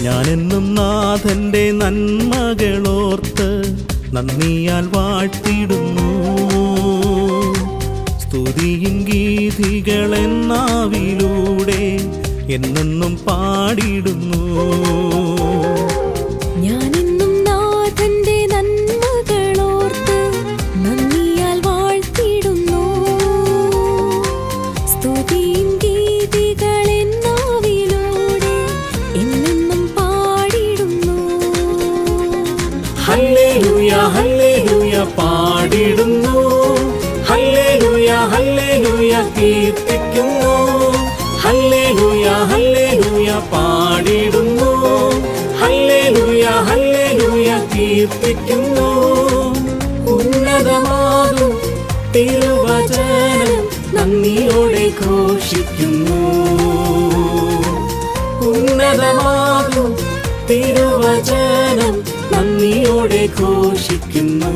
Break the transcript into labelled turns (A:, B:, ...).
A: ഞാനെന്നും നാഥന്റെ നന്മകളോർത്ത് നന്ദിയാൽ വാഴ്ത്തിടുന്നു. സ്തുതിയും ഗീതികളെന്നാവിലൂടെ എന്നെന്നും പാടിടുന്നു.
B: ഞാനെന്നും നാഥന്റെ നന്മകളോർത്ത് നന്ദിയാൽ വാഴ്ത്തിടുന്നു. സ്തുതിയും ഗീതികളെന്നാവിലൂടെ എന്നെന്നും പാടിടുന്നു.
A: ഹല്ലേലൂയ ഹല്ലേലൂയ പാടിടുന്നു. ഹല്ലേലൂയ ഹല്ലേലൂയ കീർത്തിക്കുന്നു. ഹല്ലേലൂയ ഹല്ലേലൂയ പാടിടുന്നു. ഹല്ലേലൂയ ഹല്ലേലൂയ കീർത്തിക്കുന്നു. ഉന്നതമാകും തിരുവചനം നന്ദിയോടെ ഘോഷിക്കുന്നു. ഉന്നതമാകും തിരുവചനം നന്ദിയോടെ ഘോഷിക്കുന്നു.